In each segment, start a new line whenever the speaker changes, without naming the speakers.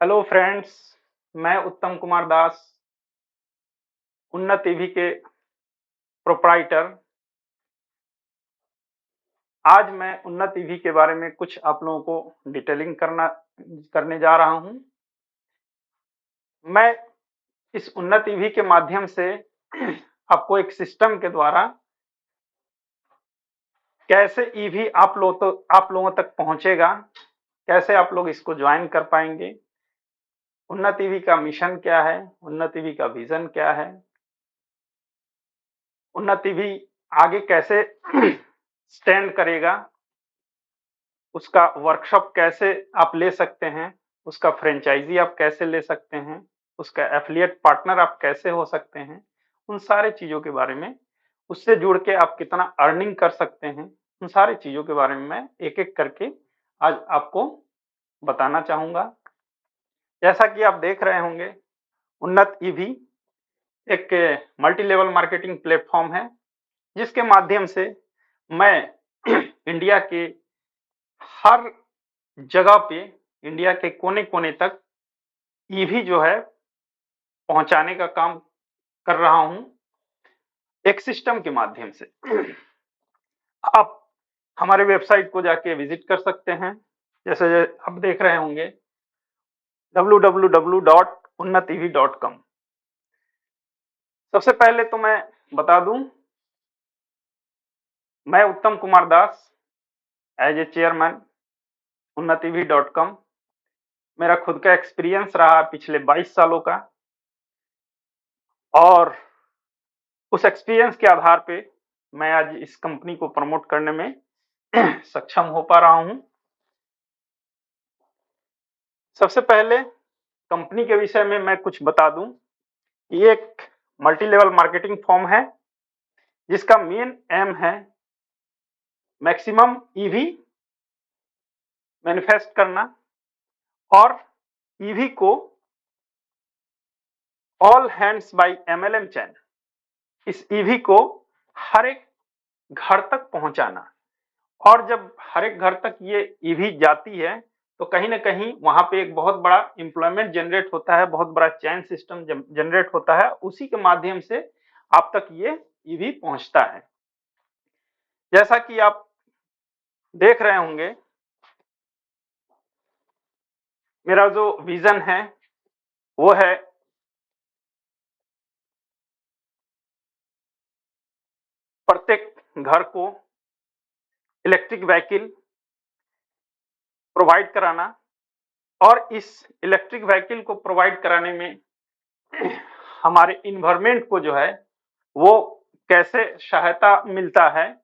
Hello friends, मैं उत्तम कुमार दास, उन्नत ईवी के प्रोप्राइटर। आज मैं उन्नत ईवी के बारे में कुछ आप लोगों को डिटेलिंग करने जा रहा हूं। मैं इस उन्नत ईवी के माध्यम से आपको एक सिस्टम के द्वारा कैसे ईवी आप लोगों तक पहुंचेगा, कैसे आप लोग इसको ज्वाइन कर पाएंगे, उन्नत ईवी का मिशन क्या है, उन्नत ईवी का विजन क्या है, उन्नत ईवी आगे कैसे स्टैंड करेगा, उसका वर्कशॉप कैसे आप ले सकते हैं, उसका फ्रेंचाइजी आप कैसे ले सकते हैं, उसका एफिलिएट पार्टनर आप कैसे हो सकते हैं, उन सारे चीज़ों के बारे में, उससे जुड़ के आप कितना अर्निंग कर सकते हैं, उन सारी चीज़ों के बारे में मैं एक-एक करके आज आपको बताना चाहूँगा। जैसा कि आप देख रहे होंगे, उन्नत ईवी एक मल्टी लेवल मार्केटिंग प्लेटफ़ॉर्म है, जिसके माध्यम से मैं इंडिया के हर जगह पे, इंडिया के कोने-कोने तक ईवी जो है पहुंचाने का काम कर रहा हूं, एक सिस्टम के माध्यम से। आप हमारे वेबसाइट को जाके विजिट कर सकते हैं, जैसे आप देख रहे होंगे www.unnativi.com। सबसे पहले तो मैं बता दूं, मैं उत्तम Kumar Das as a chairman unnativi.com। मेरा खुद का एक्सपीरियंस रहा पिछले 22 सालों का, और उस एक्सपीरियंस के आधार पे मैं आज इस कंपनी को प्रमोट करने में सक्षम हो पा रहा हूं। सबसे पहले कंपनी के विषय में मैं कुछ बता दूं। ये एक मल्टी लेवल मार्केटिंग फर्म है, जिसका मेन एम है मैक्सिमम ईवी मैन्युफैक्चर करना और ईवी को ऑल हैंड्स बाय एमएलएम चैन, इस ईवी को हर एक घर तक पहुंचाना। और जब हर एक घर तक ये ईवी जाती है, तो कहीं न कहीं वहाँ पे एक बहुत बड़ा एम्प्लॉयमेंट जनरेट होता है, बहुत बड़ा चेन सिस्टम जनरेट होता है, उसी के माध्यम से आप तक ये ईवी पहुँचता है। जैसा कि आप देख रहे होंगे, मेरा जो विज़न है, वो है प्रत्येक घर को इलेक्ट्रिक व्हीकल प्रोवाइड कराना, और इस इलेक्ट्रिक व्हीकल को प्रोवाइड कराने में हमारे इन्वायरमेंट को जो है वो कैसे सहायता मिलता है,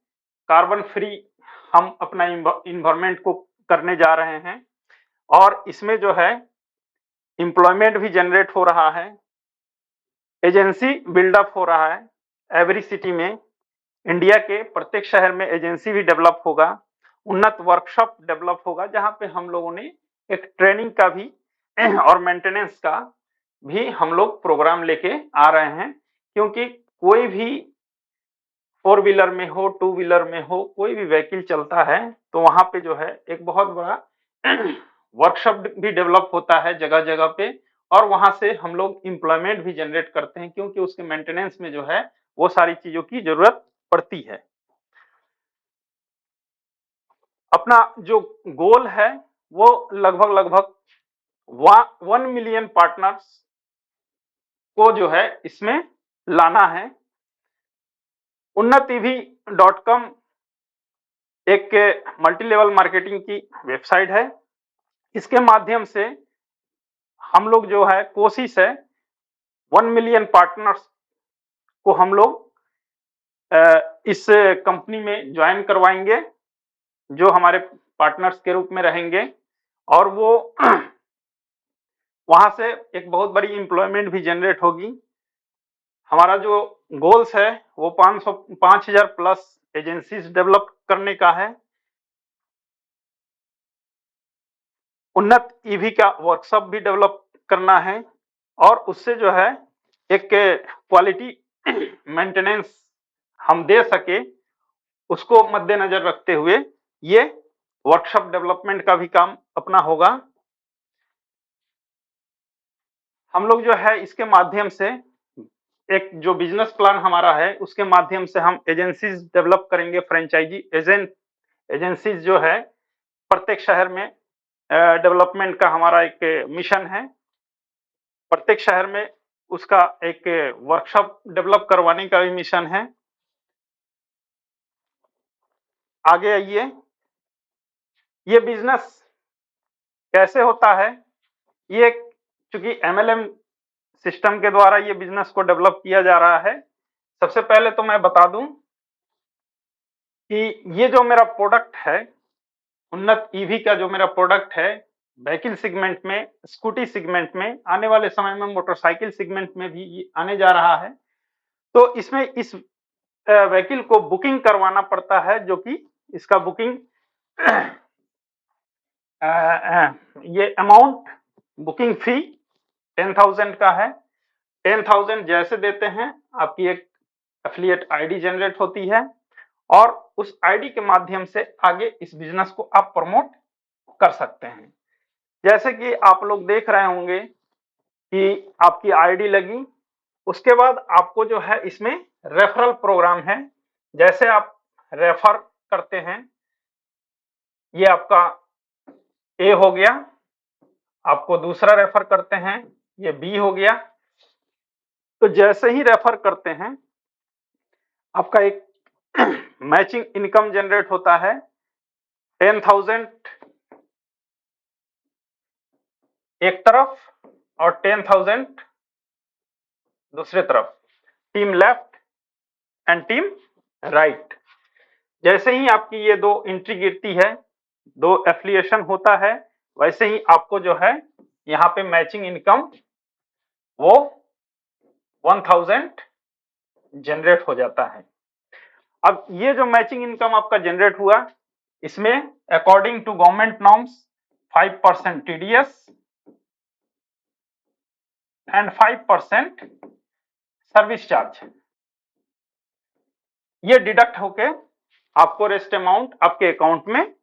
कार्बन फ्री हम अपना इन्वायरमेंट को करने जा रहे हैं। और इसमें जो है एम्प्लॉयमेंट भी जनरेट हो रहा है, एजेंसी बिल्डअप हो रहा है। एवरी सिटी में, इंडिया के प्रत्येक शहर में एजेंसी भी डेवलप होगा, उन्नत वर्कशॉप डेवलप होगा, जहां पे हम लोगों ने एक ट्रेनिंग का भी और मेंटेनेंस का भी हम लोग प्रोग्राम लेके आ रहे हैं। क्योंकि कोई भी फोर व्हीलर में हो, टू व्हीलर में हो, कोई भी व्हीकल चलता है, तो वहां पे जो है एक बहुत बड़ा वर्कशॉप भी डेवलप होता है जगह जगह पे, और वहां से हम लोग एम्प्लॉयमेंट भी जनरेट करते हैं, क्योंकि उसके मेंटेनेंस में जो है वो सारी चीजों की जरूरत पड़ती है। अपना जो गोल है वो लगभग लगभग 1 मिलियन पार्टनर्स को जो है इसमें लाना है। unnativi.com एक मल्टी लेवल मार्केटिंग की वेबसाइट है। इसके माध्यम से हम लोग जो है कोशिश है 1 मिलियन पार्टनर्स को हम लोग इस कंपनी में ज्वाइन करवाएंगे, जो हमारे पार्टनर्स के रूप में रहेंगे, और वो वहां से एक बहुत बड़ी एम्प्लॉयमेंट भी जनरेट होगी। हमारा जो गोल्स है वो 5,000 प्लस एजेंसीज डेवलप करने का है, उन्नत ईवी का वर्कशॉप भी डेवलप करना है, और उससे जो है एक क्वालिटी मेंटेनेंस हम दे सके, उसको मद्देनजर रखते हुए ये वर्कशॉप डेवलपमेंट का भी काम अपना होगा। हम लोग जो है इसके माध्यम से एक जो बिजनेस प्लान हमारा है उसके माध्यम से हम एजेंसीज डेवलप करेंगे, फ्रेंचाइजी एजेंसीज जो है प्रत्येक शहर में डेवलपमेंट का हमारा एक मिशन है। प्रत्येक शहर में उसका एक वर्कशॉप डेवलप करवाने का भी मिशन है। आगे आइए, ये बिजनेस कैसे होता है, ये चूंकि एमएलएम सिस्टम के द्वारा ये बिजनेस को डेवलप किया जा रहा है। सबसे पहले तो मैं बता दूं कि ये जो मेरा प्रोडक्ट है, उन्नत ईवी का जो मेरा प्रोडक्ट है, व्हीकल सेगमेंट में, स्कूटी सेगमेंट में, आने वाले समय में मोटरसाइकिल सेगमेंट में भी ये आने जा रहा है। तो इसमें इस व्हीकल को बुकिंग करवाना पड़ता है, जो कि इसका बुकिंग ये अमाउंट बुकिंग फी 10,000 का है। 10,000 जैसे देते हैं आपकी एक एफिलिएट आईडी जनरेट होती है और उस आईडी के माध्यम से आगे इस बिजनेस को आप प्रमोट कर सकते हैं। जैसे कि आप लोग देख रहे होंगे कि आपकी आईडी लगी, उसके बाद आपको जो है इसमें रेफरल प्रोग्राम है। जैसे आप रेफर करते हैं, ये आपका ए हो गया, आपको दूसरा रेफर करते हैं, ये बी हो गया। तो जैसे ही रेफर करते हैं आपका एक मैचिंग इनकम जनरेट होता है। 10,000 एक तरफ और 10,000 दूसरे तरफ, team left and team right. जैसे ही आपकी ये दो एंट्री गिरती है, दो एफिलिएशन होता है, वैसे ही आपको जो है यहाँ पे मैचिंग इनकम वो 1,000 जनरेट हो जाता है। अब ये जो मैचिंग इनकम आपका जनरेट हुआ, इसमें according to government norms 5% TDS and 5% service charge, ये डिडक्ट होके आपको रेस्ट अमाउंट आपके अकाउंट में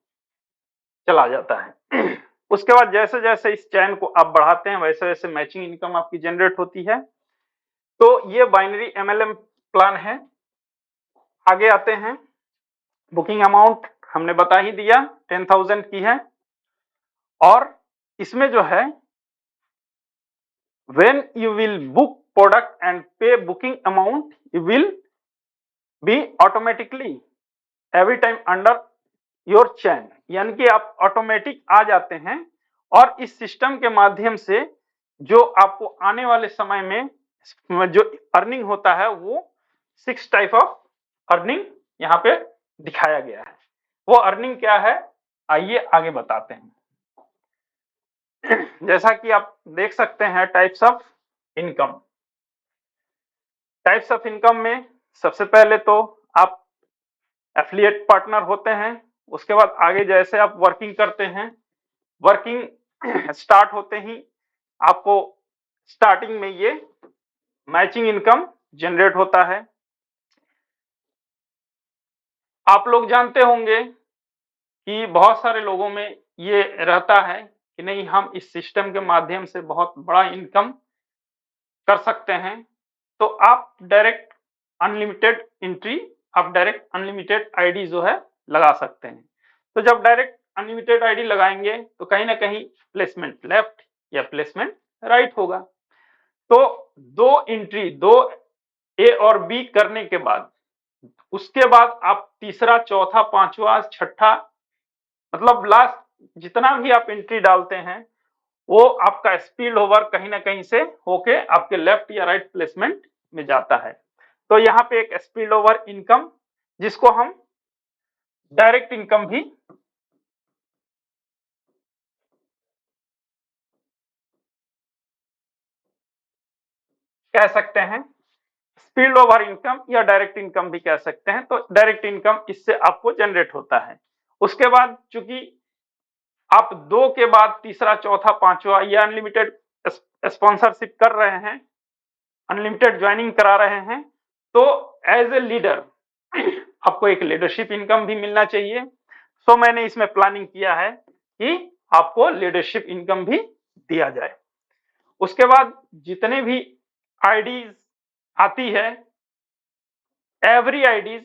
चला जाता है। उसके बाद जैसे जैसे इस चैन को आप बढ़ाते हैं, वैसे वैसे मैचिंग इनकम आपकी जनरेट होती है। तो ये बाइनरी एमएलएम प्लान है। आगे आते हैं, बुकिंग अमाउंट हमने बता ही दिया 10,000 की है, और इसमें जो है when you will book product and pay booking amount, you will be automatically every time under your chain, यानी कि आप ऑटोमेटिक आ जाते हैं और इस सिस्टम के माध्यम से जो आपको आने वाले समय में जो अर्निंग होता है वो 6 टाइप ऑफ अर्निंग यहाँ पे दिखाया गया है। वो अर्निंग क्या है, आइए आगे बताते हैं। जैसा कि आप देख सकते हैं types of income. Types of income में सबसे पहले तो आप एफिलिएट पार्टनर होते हैं, उसके बाद आगे जैसे आप वर्किंग करते हैं, वर्किंग स्टार्ट होते ही आपको स्टार्टिंग में ये मैचिंग इनकम जनरेट होता है। आप लोग जानते होंगे कि बहुत सारे लोगों में ये रहता है कि नहीं, हम इस सिस्टम के माध्यम से बहुत बड़ा इनकम कर सकते हैं। तो आप डायरेक्ट अनलिमिटेड एंट्री, आप डायरेक्ट अनलिमिटेड आईडी जो है लगा सकते हैं। तो जब डायरेक्ट अनलिमिटेड आईडी लगाएंगे तो कहीं ना कहीं प्लेसमेंट लेफ्ट या प्लेसमेंट राइट होगा। तो दो एंट्री, दो ए और बी करने के बाद उसके बाद आप तीसरा, चौथा, पांचवा, छठा, मतलब लास्ट जितना भी आप एंट्री डालते हैं वो आपका स्पिल ओवर कहीं ना कहीं से होके आपके लेफ्ट या राइट प्लेसमेंट में जाता है। तो यहाँ पे एक स्पिल ओवर इनकम, जिसको हम डायरेक्ट इनकम भी कह सकते हैं, स्पिल ओवर इनकम या डायरेक्ट इनकम भी कह सकते हैं। तो डायरेक्ट इनकम इससे आपको जनरेट होता है। उसके बाद चूंकि आप दो के बाद तीसरा, चौथा, पांचवा या अनलिमिटेड स्पॉन्सरशिप कर रहे हैं, अनलिमिटेड ज्वाइनिंग करा रहे हैं, तो एज ए लीडर आपको एक लीडरशिप इनकम भी मिलना चाहिए। सो मैंने इसमें प्लानिंग किया है कि आपको लीडरशिप इनकम भी दिया जाए। उसके बाद जितने भी आईडीज आती है, एवरी आईडीज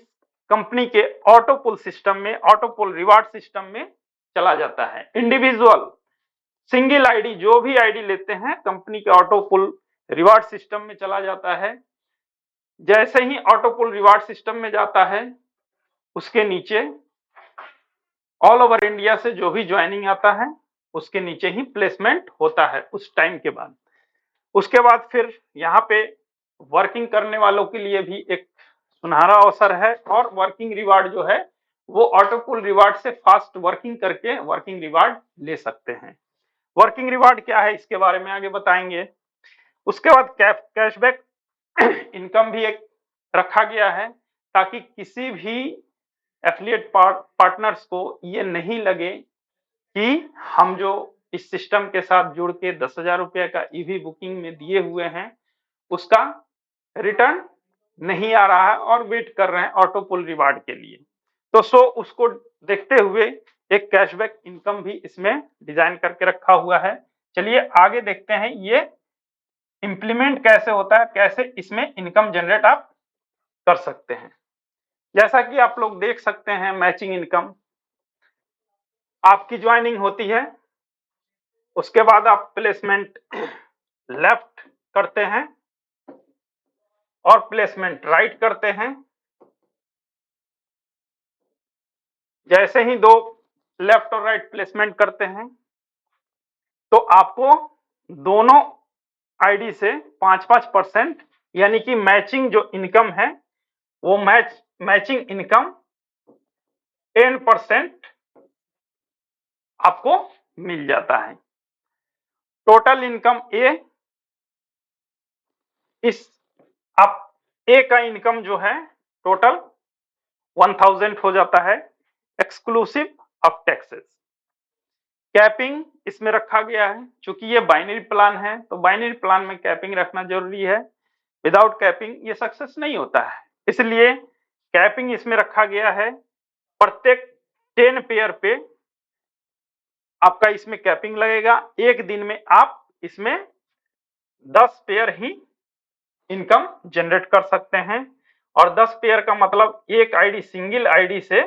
कंपनी के ऑटो पुल सिस्टम में, ऑटो पुल रिवार्ड सिस्टम में चला जाता है। इंडिविजुअल सिंगल आईडी जो भी आईडी लेते हैं कंपनी के ऑटो पुल रिवार्ड सिस्टम में चला जाता है। जैसे ही ऑटो पुल रिवार्ड सिस्टम में जाता है, उसके नीचे ऑल ओवर इंडिया से जो भी ज्वाइनिंग आता है उसके नीचे ही प्लेसमेंट होता है उस टाइम के बाद। उसके बाद फिर यहाँ पे वर्किंग करने वालों के लिए भी एक सुनहरा अवसर है, और वर्किंग रिवार्ड जो है वो ऑटो पुल रिवार्ड से फास्ट वर्किंग करके वर्किंग रिवार्ड ले सकते हैं। वर्किंग रिवार्ड क्या है इसके बारे में आगे बताएंगे। उसके बाद कैशबैक इनकम भी एक रखा गया है, ताकि किसी भी एफिलिएट पार्टनर्स को ये नहीं लगे कि हम जो इस सिस्टम के साथ जुड़ के 10,000 रुपये का ईवी बुकिंग में दिए हुए हैं उसका रिटर्न नहीं आ रहा है और वेट कर रहे हैं ऑटो पुल रिवार्ड के लिए। तो उसको देखते हुए एक कैशबैक इनकम भी इसमें डिजाइन करके रखा हुआ है। चलिए आगे देखते हैं ये इंप्लीमेंट कैसे होता है, कैसे इसमें इनकम जनरेट आप कर सकते हैं। जैसा कि आप लोग देख सकते हैं, मैचिंग इनकम आपकी ज्वाइनिंग होती है, उसके बाद आप प्लेसमेंट लेफ्ट करते हैं और प्लेसमेंट राइट करते हैं। जैसे ही दो लेफ्ट और राइट प्लेसमेंट करते हैं तो आपको दोनों आईडी से 5-5% यानी कि मैचिंग जो इनकम है वो मैचिंग इनकम 10% आपको मिल जाता है। टोटल इनकम ए, इस आप ए का इनकम जो है टोटल 1000 हो जाता है एक्सक्लूसिव ऑफ टैक्सेस। कैपिंग इसमें रखा गया है, क्योंकि ये बाइनरी प्लान है तो बाइनरी प्लान में कैपिंग रखना जरूरी है। विदाउट कैपिंग ये सक्सेस नहीं होता है, इसलिए कैपिंग इसमें रखा गया है। प्रत्येक 10 पेयर पे आपका इसमें कैपिंग लगेगा। एक दिन में आप इसमें 10 पेयर ही इनकम जनरेट कर सकते हैं, और 10 पेयर का मतलब एक आईडी, सिंगल आईडी से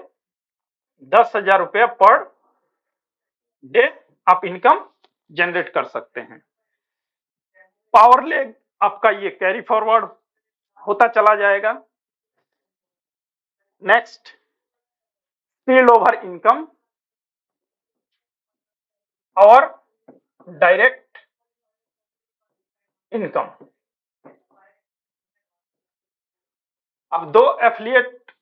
10,000 रुपया पर डे आप इनकम जनरेट कर सकते हैं। पावर लेग आपका ये कैरी फॉरवर्ड होता चला जाएगा। नेक्स्ट, स्पिल ओवर इनकम और डायरेक्ट इनकम। अब दो एफिलिएट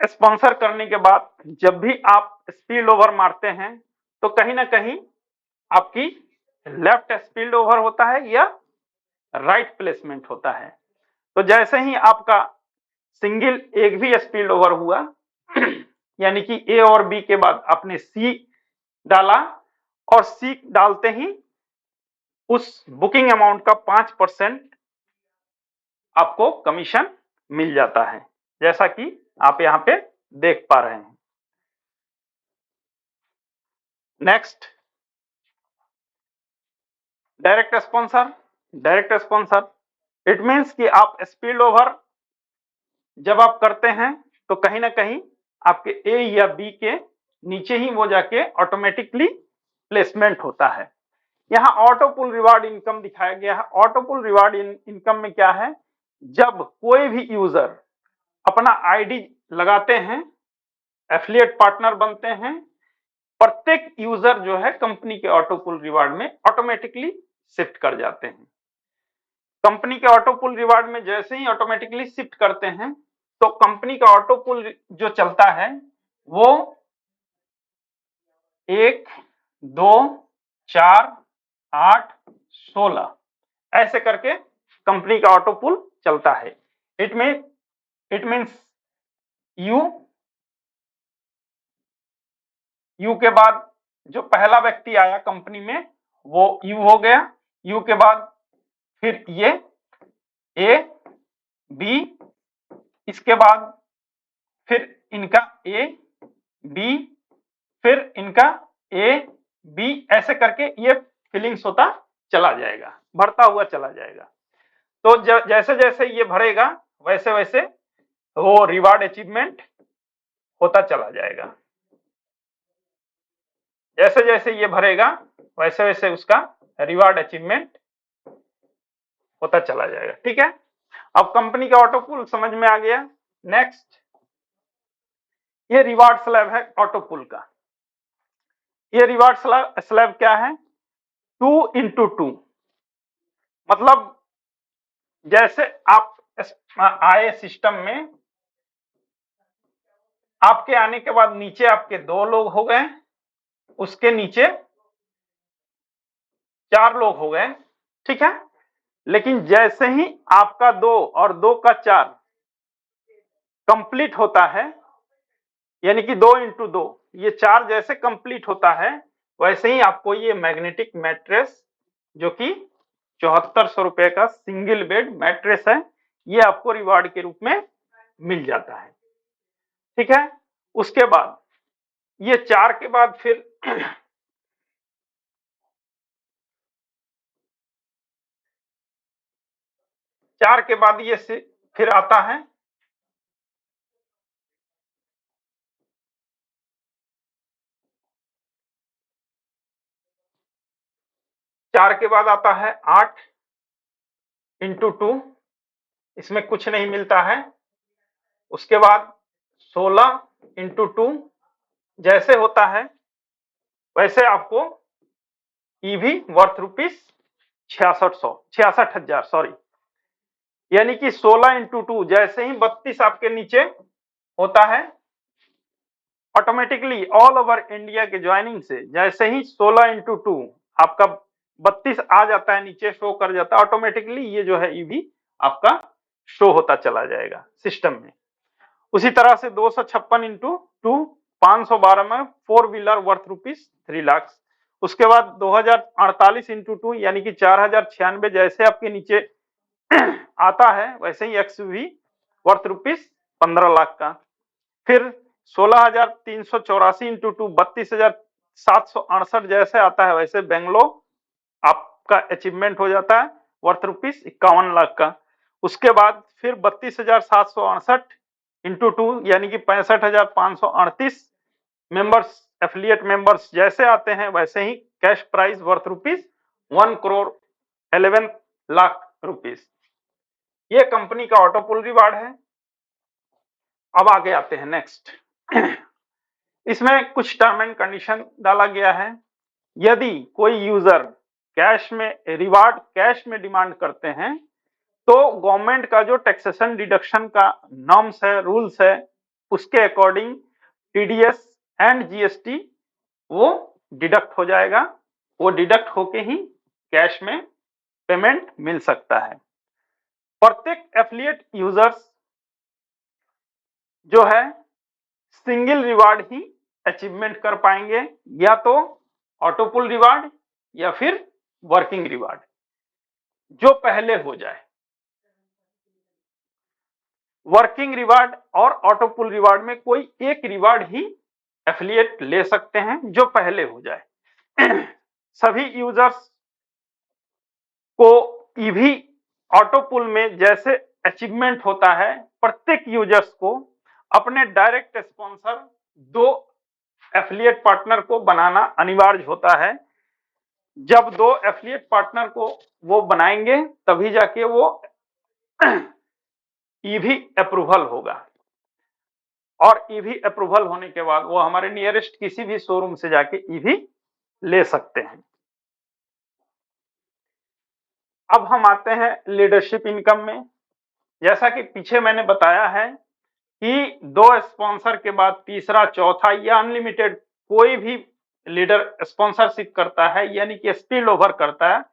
स्पॉन्सर करने के बाद जब भी आप स्पिल ओवर मारते हैं तो कहीं ना कहीं आपकी लेफ्ट स्पिल ओवर होता है या राइट प्लेसमेंट होता है। तो जैसे ही आपका सिंगल एक भी स्पिल ओवर हुआ यानी कि ए और बी के बाद आपने सी डाला, और सी डालते ही उस बुकिंग अमाउंट का 5% आपको कमीशन मिल जाता है, जैसा कि आप यहां पे देख पा रहे हैं। Next, direct sponsor. Direct sponsor it means कि आप स्पिल ओवर जब आप करते हैं तो कहीं ना कहीं आपके ए या बी के नीचे ही वो जाके ऑटोमेटिकली प्लेसमेंट होता है। यहाँ ऑटो पुल रिवार्ड इनकम दिखाया गया है। ऑटो पुल रिवार्ड इनकम में क्या है, जब कोई भी यूजर अपना आईडी लगाते हैं, एफिलिएट पार्टनर बनते हैं, प्रत्येक यूजर जो है कंपनी के ऑटो पुल रिवार्ड में ऑटोमेटिकली शिफ्ट कर जाते हैं। कंपनी के ऑटो पुल रिवार्ड में जैसे ही ऑटोमेटिकली शिफ्ट करते हैं तो कंपनी का ऑटो पुल जो चलता है वो 1, 2, 4, 8, 16 ऐसे करके कंपनी का ऑटो पुल चलता है। इट मीन्स यू के बाद जो पहला व्यक्ति आया कंपनी में वो यू हो गया। यू के बाद फिर ये ए बी, इसके बाद फिर इनका ए बी, फिर इनका ए बी, ऐसे करके ये फिलिंग्स होता चला जाएगा। भरता हुआ चला जाएगा। तो जैसे जैसे ये भरेगा वैसे वैसे वो रिवार्ड अचीवमेंट होता चला जाएगा। जैसे जैसे ये भरेगा वैसे वैसे उसका रिवार्ड अचीवमेंट होता चला जाएगा। ठीक है, अब कंपनी का ऑटो पूल समझ में आ गया। नेक्स्ट, ये रिवार्ड स्लैब है ऑटो पूल का। ये रिवार्ड स्लैब क्या है? 2x2, मतलब जैसे आप आए सिस्टम में, आपके आने के बाद नीचे आपके 2 लोग हो गए, उसके नीचे 4 लोग हो गए। ठीक है, लेकिन जैसे ही आपका 2 और 2 का 4 कंप्लीट होता है, यानी कि 2x2, ये 4 जैसे कंप्लीट होता है वैसे ही आपको ये मैग्नेटिक मैट्रेस, जो कि 7400 रुपए का सिंगल बेड मैट्रेस है, ये आपको रिवार्ड के रूप में मिल जाता है। ठीक है, उसके बाद ये 4 के बाद फिर 4 के बाद ये फिर आता है 4 के बाद आता है 8x2, इसमें कुछ नहीं मिलता है। उसके बाद 16x2, जैसे होता है वैसे आपको ईवी वर्थ रुपीस 66,000 सॉरी, यानी कि 16x2 जैसे ही 32 आपके नीचे होता है, ऑटोमेटिकली ऑल ओवर इंडिया के ज्वाइनिंग से जैसे ही 16x2 आपका 32 आ जाता है, नीचे शो कर जाता है, ऑटोमेटिकली ये जो है ईवी आपका शो होता चला जाएगा सिस्टम में। उसी तरह से 256x2 512 में 4 व्हीलर वर्थ रुपीस 3 लाख। उसके बाद 2048x2 यानी कि 4096 जैसे आपके नीचे आता है वैसे ही एक्सयूवी वर्थ रुपीस 15 लाख का। फिर 16,384x2 32,768 जैसे आता है वैसे बेंगलोर आपका अचीवमेंट हो जाता है वर्थ रुपीस 51 लाख का। उसके बाद फिर 32,768x2 यानी कि 65,538 मेंबर्स, एफिलिएट मेंबर्स जैसे आते हैं वैसे ही cash price worth rupees 1 crore 11 lakh rupees. ये कंपनी का ऑटो पुल रिवार्ड है। अब आगे आते हैं नेक्स्ट। इसमें कुछ टर्म एंड कंडीशन डाला गया है। यदि कोई यूजर कैश में रिवार्ड कैश में डिमांड करते हैं तो गवर्नमेंट का जो टैक्सेशन डिडक्शन का नॉर्म्स है, रूल्स है, उसके अकॉर्डिंग टीडीएस एंड जीएसटी वो डिडक्ट हो जाएगा। वो डिडक्ट होके ही कैश में पेमेंट मिल सकता है। प्रत्येक एफिलिएट यूजर्स जो है सिंगल रिवार्ड ही अचीवमेंट कर पाएंगे, या तो ऑटो पुल रिवार्ड या फिर वर्किंग रिवार्ड, जो पहले हो जाए। वर्किंग रिवार्ड और ऑटो पुल रिवार्ड में कोई एक रिवार्ड ही एफिलिएट ले सकते हैं जो पहले हो जाए। सभी यूजर्स को ईवी ऑटो पुल में जैसे अचीवमेंट होता है, प्रत्येक यूजर्स को अपने डायरेक्ट स्पॉन्सर 2 एफिलिएट पार्टनर को बनाना अनिवार्य होता है। जब 2 एफिलिएट पार्टनर को वो बनाएंगे तभी जाके वो ईवी अप्रूवल होगा, और ईवी अप्रूवल होने के बाद वो हमारे नियरेस्ट किसी भी शोरूम से जाके ईवी ले सकते हैं। अब हम आते हैं लीडरशिप इनकम में। जैसा कि पीछे मैंने बताया है कि 2 स्पॉन्सर के बाद तीसरा, चौथा या अनलिमिटेड कोई भी लीडर स्पॉन्सरशिप करता है, यानी कि स्पिल ओवर करता है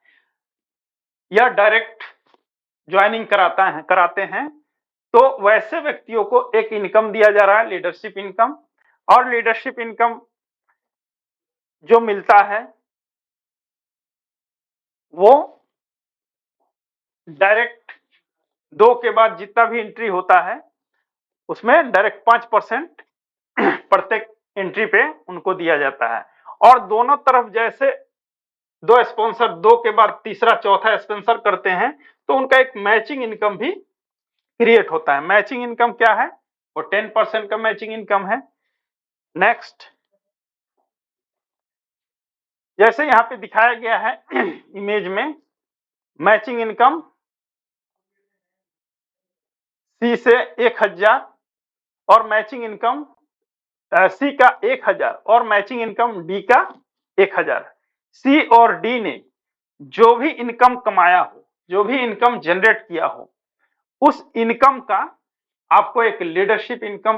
या डायरेक्ट ज्वाइनिंग कराते हैं, तो वैसे व्यक्तियों को एक इनकम दिया जा रहा है, लीडरशिप इनकम। और लीडरशिप इनकम जो मिलता है वो डायरेक्ट 2 के बाद जितना भी एंट्री होता है उसमें डायरेक्ट 5% प्रत्येक एंट्री पे उनको दिया जाता है। और दोनों तरफ जैसे दो स्पॉन्सर, दो के बाद तीसरा चौथा स्पॉन्सर करते हैं तो उनका एक मैचिंग इनकम भी क्रिएट होता है। मैचिंग इनकम क्या है? वो 10% का मैचिंग इनकम है। नेक्स्ट, जैसे यहाँ पे दिखाया गया है इमेज में, मैचिंग इनकम सी से 1000 और मैचिंग इनकम सी का 1000 और मैचिंग इनकम डी का 1000। सी और डी ने जो भी इनकम कमाया हो, जो भी इनकम जनरेट किया हो, उस इनकम का आपको एक लीडरशिप इनकम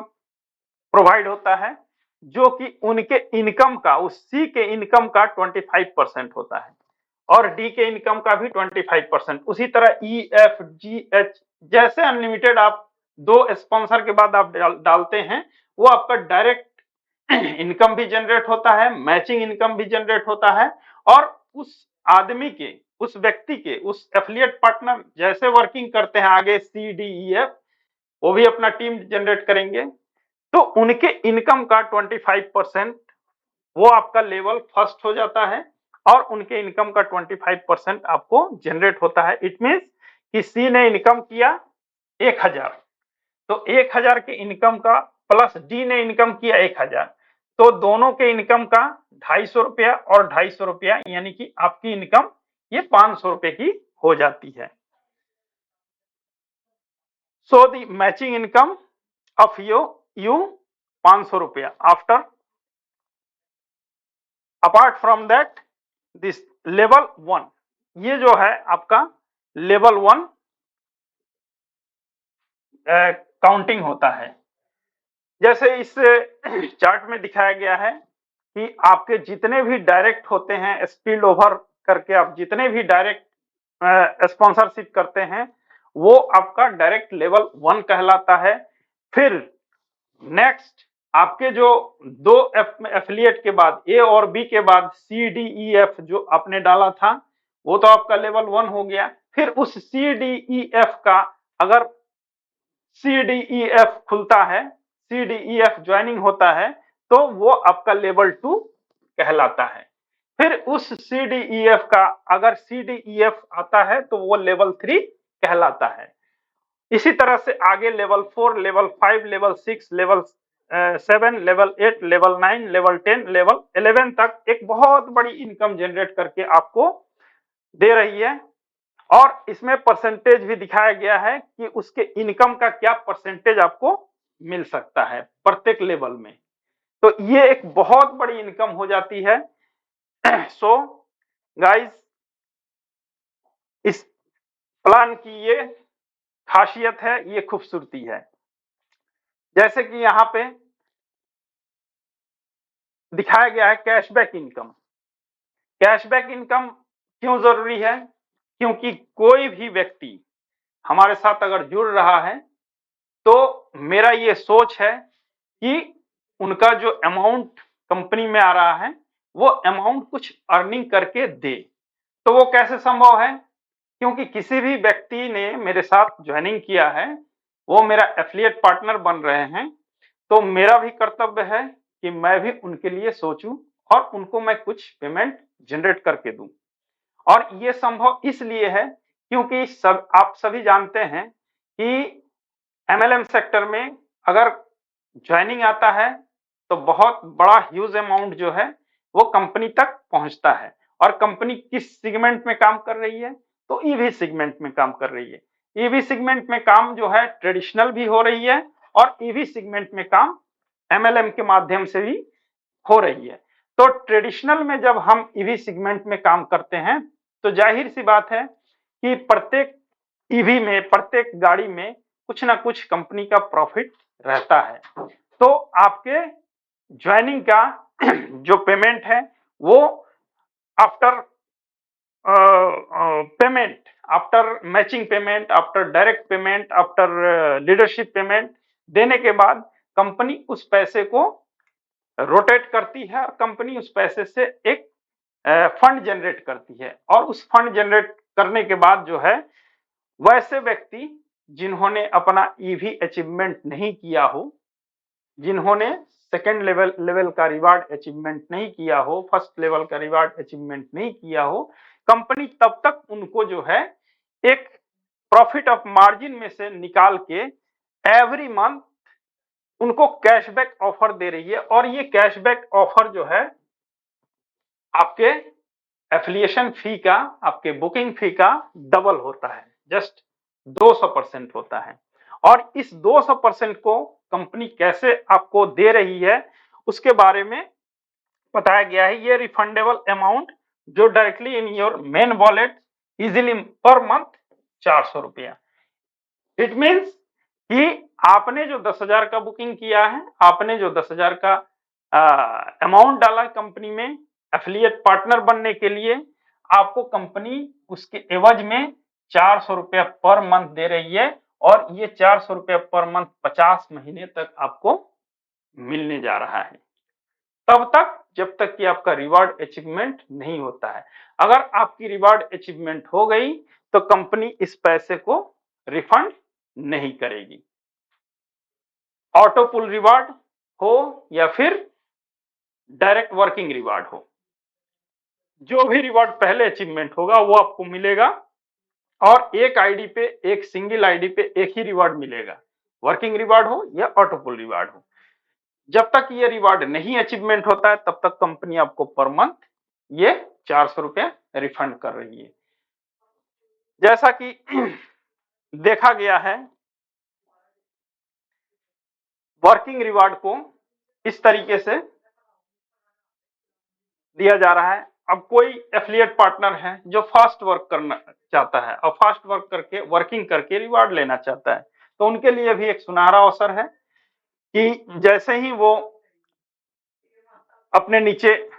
प्रोवाइड होता है, जो कि उनके इनकम का, उस सी के इनकम का 25% होता है और डी के इनकम का भी 25%। उसी तरह ई एफ जी एच, जैसे अनलिमिटेड आप दो स्पॉन्सर के बाद आप डालते हैं, वो आपका डायरेक्ट इनकम भी जनरेट होता है, मैचिंग इनकम भी जनरेट होता है और उस आदमी के, उस व्यक्ति के, उस एफिलिएट पार्टनर जैसे वर्किंग करते हैं आगे सी डी ई एफ, वो भी अपना टीम जनरेट करेंगे, तो उनके इनकम का 25% वो आपका लेवल फर्स्ट हो जाता है और उनके इनकम का 25% आपको जनरेट होता है। इट मीन्स कि सी ने इनकम किया 1000, तो 1000 के इनकम का प्लस डी ने इनकम किया 1000, तो दोनों के इनकम का 250 रुपया और 250 रुपया, यानी कि आपकी इनकम ये 500 रुपए की हो जाती है। So the matching income of you 500 रुपया। After apart from that this level 1, ये जो है आपका लेवल 1 काउंटिंग होता है। जैसे इस चार्ट में दिखाया गया है कि आपके जितने भी डायरेक्ट होते हैं, स्पिल ओवर करके आप जितने भी डायरेक्ट स्पॉन्सरशिप करते हैं, वो आपका डायरेक्ट लेवल 1 कहलाता है। फिर नेक्स्ट आपके जो दो एफिलिएट के बाद, ए और बी के बाद सी डी ई एफ जो आपने डाला था, वो तो आपका लेवल 1 हो गया। फिर उस सी डी ई एफ का अगर सी डी ई एफ खुलता है, C D E F joining होता है, तो वो आपका लेवल 2 कहलाता है। फिर उस सी डी ई एफ का अगर सी डी ई एफ आता है तो वो लेवल 3 कहलाता है। इसी तरह से आगे level 4, level 5, level 6, level 7, level 8, level 9, level 10, level 11 तक एक बहुत बड़ी इनकम जनरेट करके आपको दे रही है। और इसमें परसेंटेज भी दिखाया गया है कि उसके इनकम का क्या परसेंटेज आपको मिल सकता है प्रत्येक लेवल में। तो ये एक बहुत बड़ी इनकम हो जाती है। सो गाइस, इस प्लान की ये खासियत है, ये खूबसूरती है। जैसे कि यहाँ पे दिखाया गया है कैशबैक इनकम। कैशबैक इनकम क्यों जरूरी है? क्योंकि कोई भी व्यक्ति हमारे साथ अगर जुड़ रहा है तो मेरा ये सोच है कि उनका जो अमाउंट कंपनी में आ रहा है वो अमाउंट कुछ अर्निंग करके दे। तो वो कैसे संभव है? क्योंकि किसी भी व्यक्ति ने मेरे साथ ज्वाइनिंग किया है, वो मेरा एफिलिएट पार्टनर बन रहे हैं, तो मेरा भी कर्तव्य है कि मैं भी उनके लिए सोचूं और उनको मैं कुछ पेमेंट जनरेट करके दूं। और ये संभव इसलिए है क्योंकि सब आप सभी जानते हैं कि एमएलएम सेक्टर में अगर ज्वाइनिंग आता है तो बहुत बड़ा ह्यूज अमाउंट जो है वो कंपनी तक पहुंचता है। और कंपनी किस सेगमेंट में काम कर रही है? तो ईवी सेगमेंट में काम कर रही है। ईवी सेगमेंट में काम जो है ट्रेडिशनल भी हो रही है और ईवी सेगमेंट में काम एमएलएम के माध्यम से भी हो रही है। तो ट्रेडिशनल में जब हम ईवी सेगमेंट में काम करते हैं तो जाहिर सी बात है कि प्रत्येक ईवी में, प्रत्येक गाड़ी में कुछ ना कुछ कंपनी का प्रॉफिट रहता है। तो आपके ज्वाइनिंग का जो पेमेंट है वो after payment, after matching payment, after direct payment, after leadership payment देने के बाद कंपनी उस पैसे को रोटेट करती है और कंपनी उस पैसे से एक फंड जनरेट करती है। और उस फंड जनरेट करने के बाद जो है, वैसे व्यक्ति जिन्होंने अपना ईवी अचीवमेंट नहीं किया हो, जिन्होंने सेकेंड लेवल का रिवार्ड अचीवमेंट नहीं किया हो, फर्स्ट लेवल का रिवार्ड अचीवमेंट नहीं किया हो, कंपनी तब तक उनको जो है एक प्रॉफिट ऑफ मार्जिन में से निकाल के एवरी मंथ उनको कैशबैक ऑफर दे रही है। और ये कैशबैक ऑफर जो है आपके एफिलिएशन फी का, आपके बुकिंग फी का डबल होता है, जस्ट 200% होता है। और इस 200% को कंपनी कैसे आपको दे रही है उसके बारे में बताया गया है। ये रिफंडेबल अमाउंट जो directly in your main wallet easily per month 400 रुपया। इट मीन्स कि आपने जो 10,000 का बुकिंग किया है, आपने जो 10,000 का अमाउंट डाला कंपनी में एफिलिएट पार्टनर बनने के लिए, आपको कंपनी उसके एवज में 400 रुपया पर मंथ दे रही है। और ये 400 रुपया पर मंथ 50 महीने तक आपको मिलने जा रहा है, तब तक जब तक कि आपका रिवार्ड अचीवमेंट नहीं होता है। अगर आपकी रिवार्ड अचीवमेंट हो गई तो कंपनी इस पैसे को रिफंड नहीं करेगी। ऑटो पुल रिवार्ड हो या फिर डायरेक्ट वर्किंग रिवार्ड हो, जो भी रिवार्ड पहले अचीवमेंट होगा वो आपको मिलेगा। और एक आईडी पे, एक सिंगल आईडी पे एक ही रिवार्ड मिलेगा, वर्किंग रिवार्ड हो या ऑटो पुल रिवार्ड हो। जब तक ये रिवार्ड नहीं अचीवमेंट होता है तब तक कंपनी आपको पर मंथ ये 400 रुपया रिफंड कर रही है। जैसा कि देखा गया है, वर्किंग रिवार्ड को इस तरीके से दिया जा रहा है। अब कोई एफिलिएट पार्टनर है जो फास्ट वर्क करना चाहता है और फास्ट वर्क करके, वर्किंग करके रिवार्ड लेना चाहता है, तो उनके लिए भी एक सुनहरा अवसर है कि जैसे ही वो अपने नीचे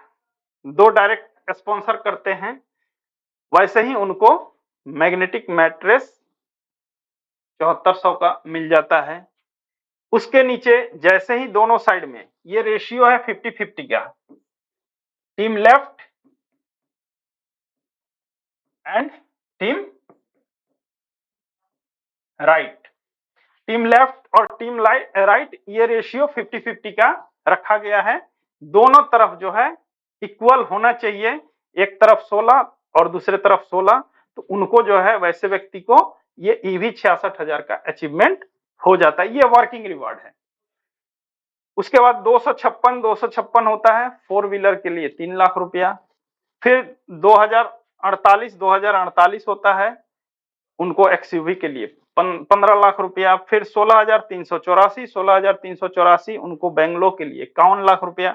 2 डायरेक्ट स्पॉन्सर करते हैं, वैसे ही उनको मैग्नेटिक मैट्रेस 7400 का मिल जाता है। उसके नीचे जैसे ही दोनों साइड में ये रेशियो है 50-50 का, team left and team right, team left और टीम राइट, ये रेशियो 50-50 का रखा गया है। दोनों तरफ जो है इक्वल होना चाहिए, एक तरफ 16 और दूसरे तरफ 16, तो उनको जो है वैसे व्यक्ति को ये ईवी 66,000 का अचीवमेंट हो जाता है। ये वर्किंग रिवार्ड है। उसके बाद 256 होता है फोर व्हीलर के लिए 3 लाख रुपया। फिर 2048 होता है उनको एक्सयूवी के लिए 15 लाख रुपया। फिर 16,384 उनको बेंगलोर के लिए 51 लाख रुपया।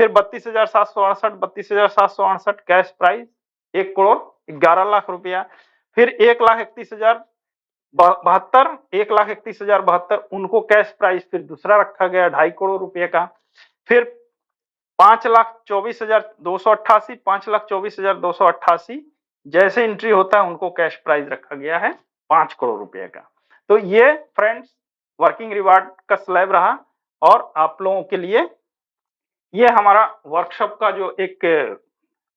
फिर 32,768 कैश प्राइस 1,11,00,000 रुपया। फिर 1,31,072 उनको कैश प्राइस फिर दूसरा रखा गया 2.5 करोड़ रुपए का। फिर 5,24,288 जैसे एंट्री होता है उनको कैश प्राइस रखा गया है 5 करोड़ रुपए का। तो ये फ्रेंड्स वर्किंग रिवार्ड का स्लैब रहा। और आप लोगों के लिए ये हमारा वर्कशॉप का जो एक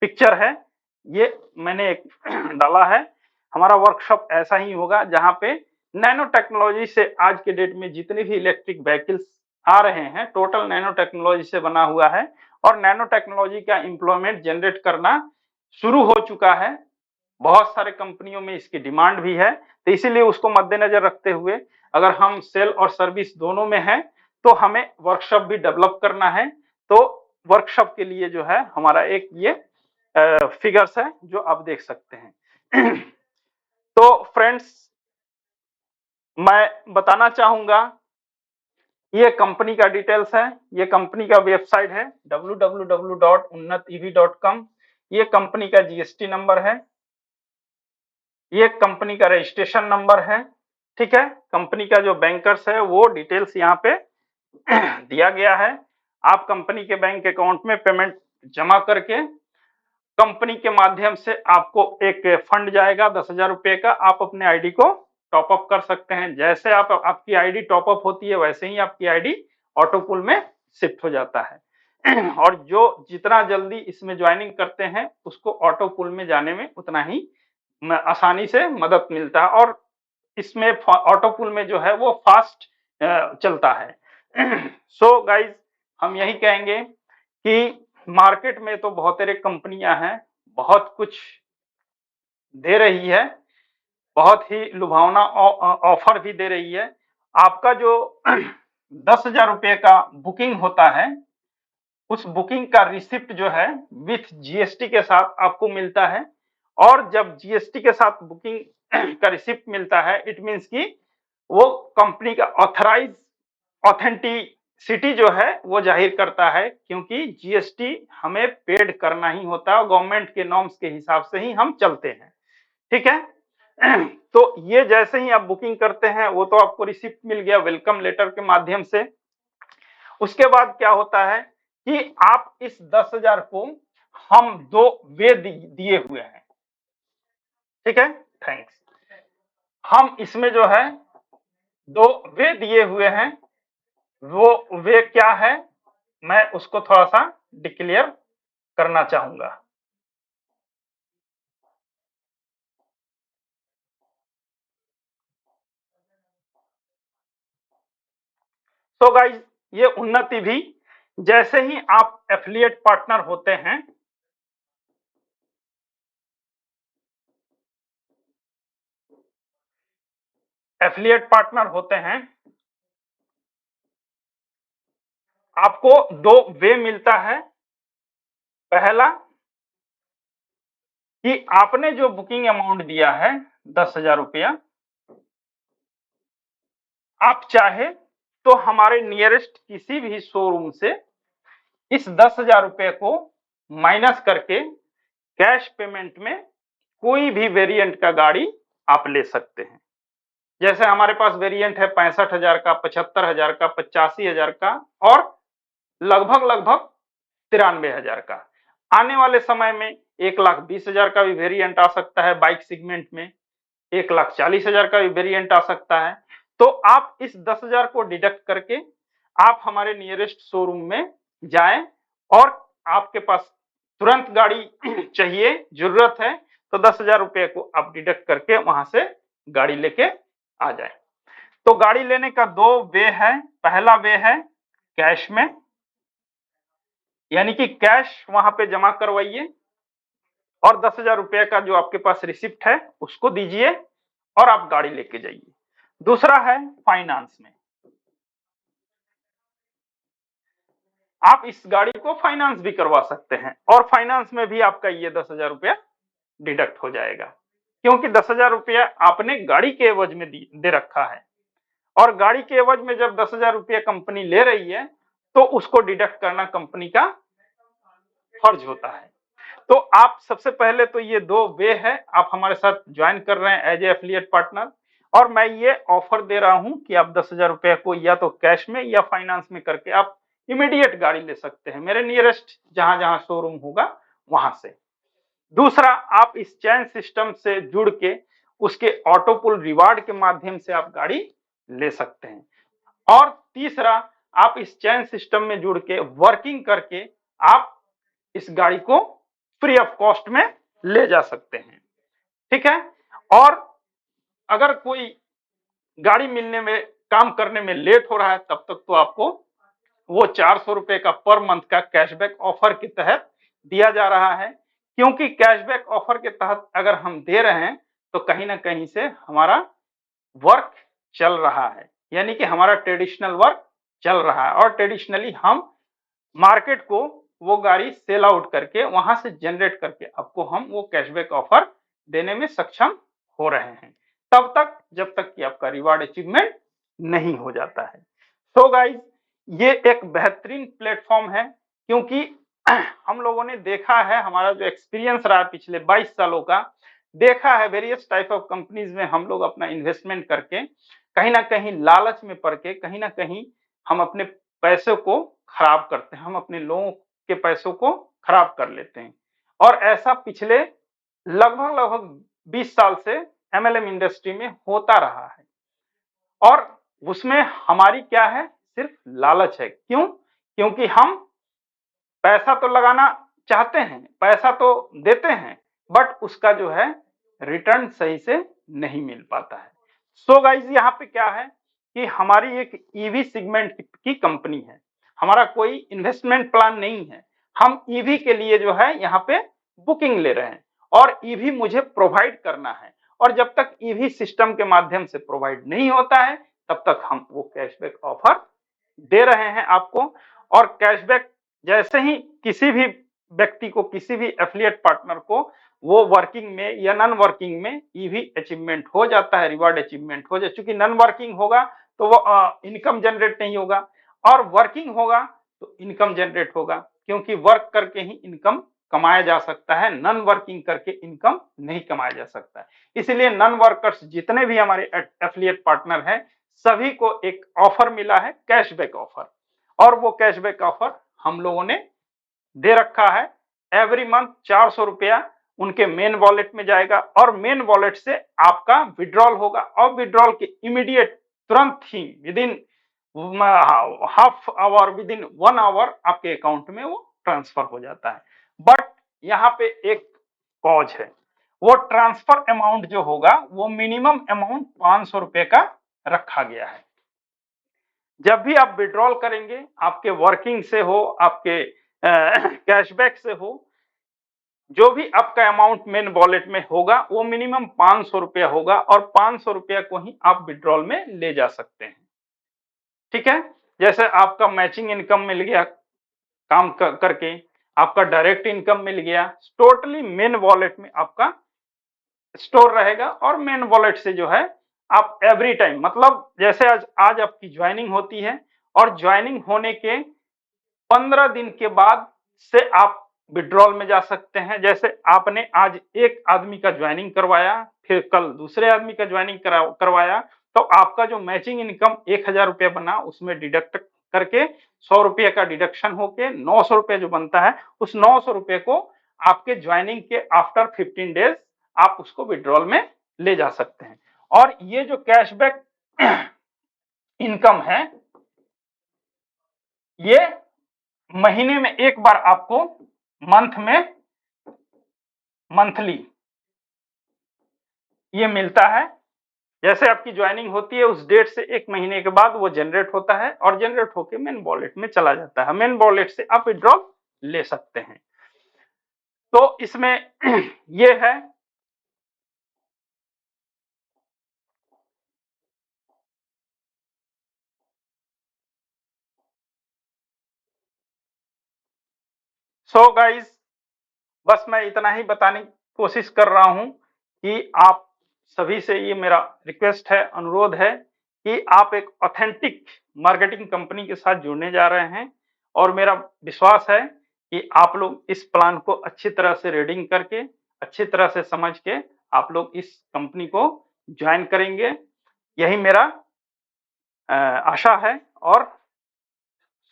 पिक्चर है ये मैंने एक डाला है। हमारा वर्कशॉप ऐसा ही होगा जहां पे नैनो टेक्नोलॉजी से आज के डेट में जितने भी इलेक्ट्रिक व्हीकल्स आ रहे हैं टोटल नैनो टेक्नोलॉजी से बना हुआ है। और नैनो टेक्नोलॉजी का एम्प्लॉयमेंट जनरेट करना शुरू हो चुका है, बहुत सारे कंपनियों में इसकी डिमांड भी है। तो इसीलिए उसको मद्देनजर रखते हुए अगर हम सेल और सर्विस दोनों में हैं तो हमें वर्कशॉप भी डेवलप करना है। तो वर्कशॉप के लिए जो है हमारा एक ये फिगर्स है जो आप देख सकते हैं। तो फ्रेंड्स मैं बताना चाहूंगा ये कंपनी का डिटेल्स है, ये कंपनी का वेबसाइट है www.unnatev.com। ये कंपनी का जीएसटी नंबर है, ये कंपनी का रजिस्ट्रेशन नंबर है, ठीक है। कंपनी का जो बैंकर्स है वो डिटेल्स यहाँ पे दिया गया है। आप कंपनी के बैंक अकाउंट में पेमेंट जमा करके कंपनी के माध्यम से आपको एक फंड जाएगा 10,000 रुपए का, आप अपने आईडी को टॉप अप कर सकते हैं। जैसे आपकी आईडी टॉप अप होती है वैसे ही आपकी आईडी ऑटो पुल में शिफ्ट हो जाता है। और जो जितना जल्दी इसमें ज्वाइनिंग करते हैं उसको ऑटो पुल में जाने में उतना ही आसानी से मदद मिलता है। और इसमें ऑटो पुल में जो है वो फास्ट चलता है। सो गाइज हम यही कहेंगे कि मार्केट में तो बहुत सारी कंपनियां हैं, बहुत कुछ दे रही है, बहुत ही लुभावना ऑफर भी दे रही है। आपका जो 10,000 रुपये का बुकिंग होता है, उस बुकिंग का रिसिप्ट जो है विथ जीएसटी के साथ आपको मिलता है। और जब जीएसटी के साथ बुकिंग का रिसिप्ट मिलता है, इट मीन्स कि वो कंपनी का ऑथेंटिसिटी जो है वो जाहिर करता है, क्योंकि जीएसटी हमें पेड करना ही होता है और गवर्नमेंट के नॉर्म्स के हिसाब से ही हम चलते हैं। ठीक है। तो ये जैसे ही आप बुकिंग करते हैं, वो तो आपको रिसिप्ट मिल गया वेलकम लेटर के माध्यम से। उसके बाद क्या होता है कि आप इस 10,000 को हम 2 वे दिए हुए हैं। ठीक है, थैंक्स। हम इसमें जो है 2 वे दिए हुए हैं। वो वे क्या है, मैं उसको थोड़ा सा डिक्लेयर करना चाहूंगा। तो गाइस, ये उन्नति भी जैसे ही आप एफिलिएट पार्टनर होते हैं, आपको 2 वे मिलता है। पहला कि आपने जो बुकिंग अमाउंट दिया है 10,000 रुपया, आप चाहे तो हमारे नियरेस्ट किसी भी शोरूम से इस 10,000 रुपये को माइनस करके कैश पेमेंट में कोई भी वेरिएंट का गाड़ी आप ले सकते हैं। जैसे हमारे पास वेरिएंट है 65,000 का, 75,000 का, 85,000 का और लगभग 93,000 का। आने वाले समय में 1,20,000 का भी वेरिएंट आ सकता है बाइक सेगमेंट में, 1,40,000 का भी वेरिएंट आ सकता है। तो आप इस 10,000 को डिडक्ट करके आप हमारे नियरेस्ट शोरूम में जाएं और आपके पास तुरंत गाड़ी चाहिए, जरूरत है, तो 10,000 रुपये को आप डिडक्ट करके वहां से गाड़ी लेके आ जाए। तो गाड़ी लेने का 2 वे है। पहला वे है कैश में, यानी कि कैश वहां पे जमा करवाइए और 10,000 रुपये का जो आपके पास रिसिप्ट है उसको दीजिए और आप गाड़ी लेके जाइए। दूसरा है फाइनेंस में, आप इस गाड़ी को फाइनेंस भी करवा सकते हैं और फाइनेंस में भी आपका ये 10,000 रुपया डिडक्ट हो जाएगा, क्योंकि 10,000 रुपया आपने गाड़ी के एवज में दे रखा है और गाड़ी के एवज में जब 10,000 रुपया कंपनी ले रही है तो उसको डिडक्ट करना कंपनी का फर्ज होता है। तो आप सबसे पहले तो ये 2 वे है, आप हमारे साथ ज्वाइन कर रहे हैं एज ए एफिलिएट पार्टनर और मैं ये ऑफर दे रहा हूं कि आप 10,000 रुपये को या तो कैश में या फाइनेंस में करके आप इमीडिएट गाड़ी ले सकते हैं मेरे नियरेस्ट जहां जहां शोरूम होगा वहां से। दूसरा, आप इस चैन सिस्टम से जुड़ के उसके ऑटो पुल रिवार्ड के माध्यम से आप गाड़ी ले सकते हैं। और तीसरा, आप इस चैन सिस्टम में जुड़ के वर्किंग करके आप इस गाड़ी को फ्री ऑफ कॉस्ट में ले जा सकते हैं। ठीक है। और अगर कोई गाड़ी मिलने में, काम करने में लेट हो रहा है, तब तक तो आपको वो 400 रुपए का पर मंथ का कैशबैक ऑफर के तहत दिया जा रहा है, क्योंकि कैशबैक ऑफर के तहत अगर हम दे रहे हैं तो कहीं ना कहीं से हमारा वर्क चल रहा है, यानी कि हमारा ट्रेडिशनल वर्क चल रहा है और ट्रेडिशनली हम मार्केट को वो गाड़ी सेल आउट करके वहां से जनरेट करके आपको हम वो कैशबैक ऑफर देने में सक्षम हो रहे हैं, तब तक जब तक कि आपका रिवार्ड अचीवमेंट नहीं हो जाता है। सो गाइज, ये एक बेहतरीन प्लेटफॉर्म है, क्योंकि हम लोगों ने देखा है, हमारा जो एक्सपीरियंस रहा पिछले 22 सालों का, देखा है वेरियस टाइप ऑफ कंपनीज में हम लोग अपना इन्वेस्टमेंट करके कहीं ना कहीं लालच में पड़ के कहीं ना कहीं हम अपने पैसों को खराब करते हैं, हम अपने लोगों के पैसों को खराब कर लेते हैं। और ऐसा पिछले लगभग 20 साल से एमएलएम इंडस्ट्री में होता रहा है और उसमें हमारी क्या है, सिर्फ लालच है। क्यों? क्योंकि हम पैसा तो लगाना चाहते हैं, पैसा तो देते हैं, बट उसका जो है रिटर्न सही से नहीं मिल पाता है। सो गाइज, यहाँ पे क्या है कि हमारी एक ईवी सेगमेंट की कंपनी है, हमारा कोई इन्वेस्टमेंट प्लान नहीं है। हम ईवी के लिए जो है यहाँ पे बुकिंग ले रहे हैं और ईवी मुझे प्रोवाइड करना है, और जब तक ईवी सिस्टम के माध्यम से प्रोवाइड नहीं होता है तब तक हम वो कैशबैक ऑफर दे रहे हैं आपको। और कैशबैक जैसे ही किसी भी व्यक्ति को, किसी भी एफिलिएट पार्टनर को वो वर्किंग में या नॉन वर्किंग में ईवी अचीवमेंट हो जाता है, रिवार्ड अचीवमेंट हो जाए। चूंकि नॉन वर्किंग होगा तो वो इनकम जनरेट नहीं होगा, और वर्किंग होगा तो इनकम जनरेट होगा, क्योंकि वर्क करके ही इनकम कमाया जा सकता है, नॉन वर्किंग करके इनकम नहीं कमाया जा सकता है। इसलिए नॉन वर्कर्स जितने भी हमारे एफिलिएट पार्टनर हैं सभी को एक ऑफर मिला है, कैशबैक ऑफर, और वो कैशबैक ऑफर हम लोगों ने दे रखा है। एवरी मंथ 400 रुपया उनके मेन वॉलेट में जाएगा, और मेन वॉलेट से आपका विड्रॉल होगा, और विड्रॉल के इमीडिएट तुरंत ही within half hour, within 1 hour आपके अकाउंट में वो ट्रांसफर हो जाता है। बट यहाँ पे एक कॉज है, वो ट्रांसफर अमाउंट जो होगा वो मिनिमम अमाउंट 500 रुपए का रखा गया है। जब भी आप विड्रॉल करेंगे, आपके वर्किंग से हो, आपके कैशबैक से हो, जो भी आपका अमाउंट मेन वॉलेट में होगा वो मिनिमम 500 रुपया होगा, और 500 रुपया को ही आप विड्रॉल में ले जा सकते हैं। ठीक है, जैसे आपका मैचिंग इनकम मिल गया काम करके, आपका डायरेक्ट इनकम मिल गया, टोटली मेन वॉलेट में आपका स्टोर रहेगा, और मेन वॉलेट से जो है आप एवरी टाइम, मतलब जैसे आज आपकी ज्वाइनिंग होती है, और ज्वाइनिंग होने के 15 दिन के बाद से आप विड्रॉल में जा सकते हैं। जैसे आपने आज एक आदमी का ज्वाइनिंग करवाया, फिर कल दूसरे आदमी का ज्वाइनिंग करवाया, तो आपका जो मैचिंग इनकम 1000 रुपया बना उसमें डिडक्ट करके 100 रुपये का डिडक्शन होके 900 रुपये जो बनता है, उस 900 रुपये को आपके ज्वाइनिंग के आफ्टर 15 डेज आप उसको विड्रॉल में ले जा सकते हैं। और ये जो कैशबैक इनकम है ये महीने में एक बार आपको मंथली ये मिलता है। जैसे आपकी ज्वाइनिंग होती है उस डेट से एक महीने के बाद वो जनरेट होता है, और जनरेट होकर मेन वॉलेट में चला जाता है। मेन वॉलेट से आप विड्रॉल ले सकते हैं। तो इसमें ये है। सो गाइस, बस मैं इतना ही बताने की कोशिश कर रहा हूं कि आप सभी से ये मेरा रिक्वेस्ट है, अनुरोध है कि आप एक ऑथेंटिक मार्केटिंग कंपनी के साथ जुड़ने जा रहे हैं, और मेरा विश्वास है कि आप लोग इस प्लान को अच्छी तरह से रीडिंग करके, अच्छी तरह से समझ के आप लोग इस कंपनी को ज्वाइन करेंगे, यही मेरा आशा है और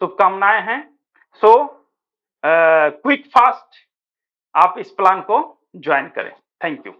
शुभकामनाएं हैं। सो क्विक फास्ट आप इस प्लान को ज्वाइन करें। Thank you.